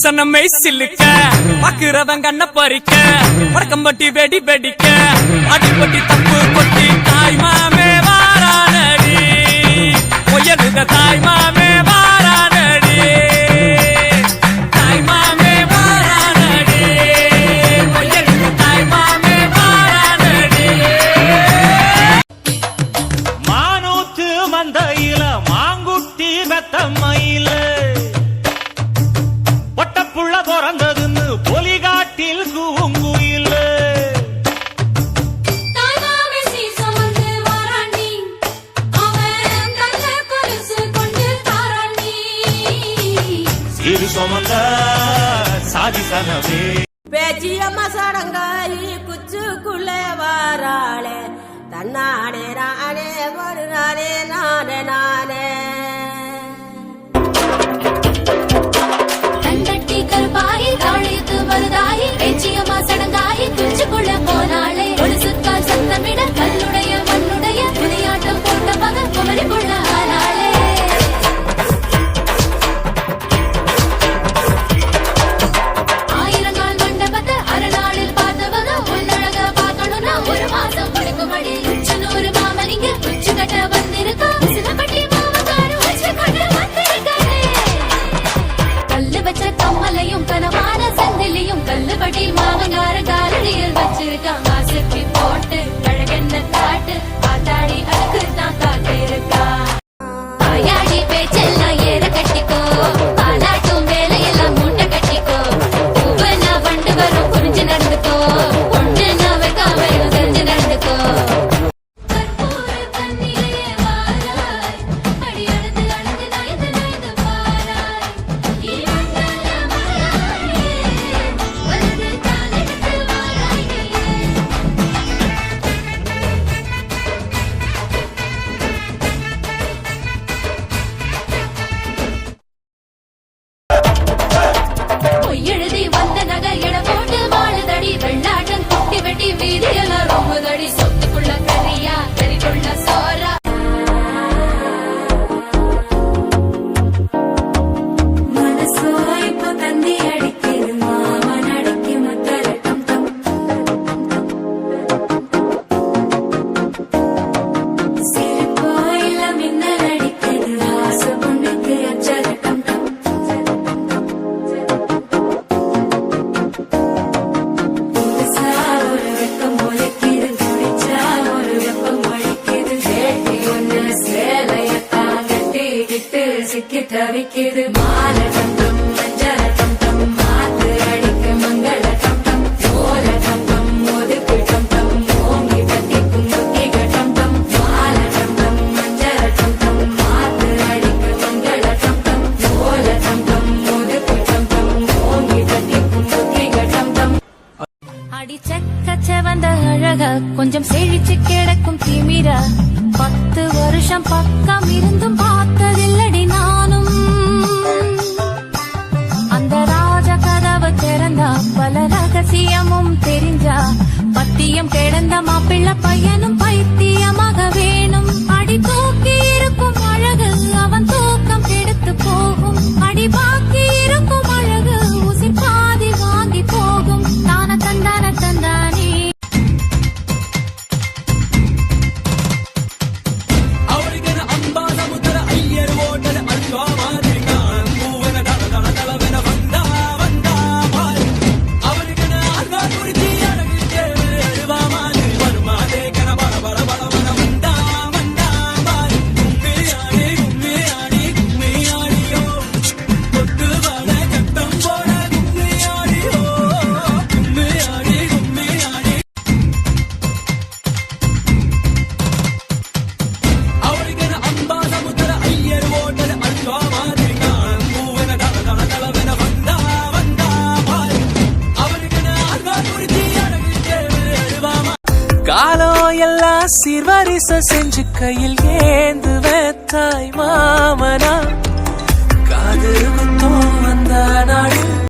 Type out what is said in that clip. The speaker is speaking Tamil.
சனமை சில்லுக்க பாக்குறவன் கண்ண பறிக்க வடக்கம்பட்டி வெடி வெடிக்க அடிப்பட்டி தப்பு கொட்டி தாய் மாமே வாரானடி பொய்யலுக தாய் மாமே வாரானடி தாய் மாமே வாரானடி பொய்யலுக தாய் மாமே வாரானடி மானூத்து மந்தையில மாங்குட்டி வெத்தம்மையில பொட்டப்புள்ள பிறந்ததுன்னு பொலிகாட்டில் கூங்குயில சிறு சுமந்த சாதிசனமே பேச்சியம்மா சடங்காயி குச்சுக்குள்ளே வாராளே தன்னானே நானே ஒரு நானே நானே நானே கண்டட்டி கருப்பாயி தாழையத்து மருதாயி பேச்சியம்மா சடங்காயி குச்சுக்குள்ள போனாளே ஒரு சுத்தால் சத்தமிட கல்லுடைய மண்ணுடைய விளையாட்டம் போட்ட மகன் குமரி புள்ள ஆனாளே ஆயிரங்கால் மண்டபத்தை அரைநாளில் பார்த்தவங்க உள்ளழக பார்க்கணும்னா ஒரு மாசம் முடிக்கும்படி உச்சனூறு மாமனிங்க உச்சு கட்ட வந்திருக்கா சிலப்பட்டி மாமக்காரு உச்சு கட்ட வந்திருக்காரு கல்லு வச்ச கம்மலையும் கனமான செந்திலையும் கல்லுபடி மாமங்கார காலடியில் வச்சிருக்கான் ஆசைக்கு போட்டு அழகென்ன காட்டு காத்தாடி அழகு தான் காட்டு இருக்கா ஆயாடி பேச்செல்லாம் ஏற கட்டிக்கோ பாலாட்டும் வேலையெல்லாம் மூட்டை கட்டிக்கோ பூவனா வண்டு வரும் புரிஞ்சு நடந்துக்கோ ஒண்ணு நான் வைக்காம தெரிஞ்சு நடந்துக்கோ கற்பூர கண்ணிலே வாராய் அடி அழுது அழுது நயந்து நயந்து பாராய் இவண்டல மலையாளே வலது காலெடுத்து வாராய் பொய்யெழுதி வந்த நகை எட போட்டு வாழுதடி வெள்ளாட்டம் குட்டி வெட்டி வீதியெல்லாம் ரொம்பதடி சொத்துக்குள்ள கரியா கறிக்குள்ள சோறா மனசோ இப்ப தந்தி அடிக்குது மாமன் அடிக்கு மக்களட்டம் தம் சிரிப்போ இல்ல மின்னல் அடிக்குது ஆசை பொண்ணுக்கு அச்சகட்டம் தம் புதுசா ஒரு வெப்பம் ஒலிக்குது குடிச்சா ஒரு வெப்பம் ஒழிக்குது வேட்டி ஒண்ணு சேலையத்தான் கட்டிக்கிட்டு சிக்கி தவிக்குது மாலை தங்கம் மஞ்சள தங்கம் மாத்து அடிக்க மங்கள தங்கம் சோல தங்கம் ஒதுக்கு தங்கம் ஓங்கி பத்திக்கும் முத்திக தங்கம் மாலை தங்கம் மஞ்சள தங்கம் மாத்து அடிக்க மங்கள தங்கம் சோல தங்கம் ஒதுக்கு தங்கம் ஓங்கி பத்திக்கும் முத்திக தங்கம் அடி செக்கச்ச வந்த அழக கொஞ்சம் செழிச்சு கிடக்கும் திமிரா 10 வருஷம் பக்கம் இருந்தும் பார்த்ததில்லடி நானும் அந்த ராஜ கதவு திறந்தா பல ரகசியமும் தெரிஞ்சா பத்தியம் கிடந்த மாப்பிள்ள பையனும் பைத்தியமாக வேணும் அடி தூக்கி இருக்கும் அழகு அவன் தூக்கம் கெடுத்து போகும் அடி பாக்கி இருக்கும் அழகு உசி பாதி வாங்கி போகும் தான தந்தான தந்தானே அவரிகன அம்பா சமுத்திர ஐயர் ஓட்டல அல்வா மாதிரி பூவன தல தல தலவன வந்தா வந்தா பாய் அவரிகன அல்வா குறிச்சி அழகு எழுவா மாதிரி வருமா தேக்கன பல பல பலவன வந்தா வந்தா பாய் கும்மி ஆடியோ கொட்டு வள கட்டம் போட கும்மி ஆடியோ கும்மி ஆடி அவரிகன அம்பா சமுத்திர ஐயர் ஓட்டல அல்வா மாதிரி பூவன தல தல தலவன வந்தா வந்தா பாய் அவரிகன அல்வா குறிச்சி அழகு எழுவா காலம் எல்லாம் சீர்வரிசை செஞ்சு கையில் ஏந்துவேன் தாய் மாமனா காது குத்தம் வந்த நாடு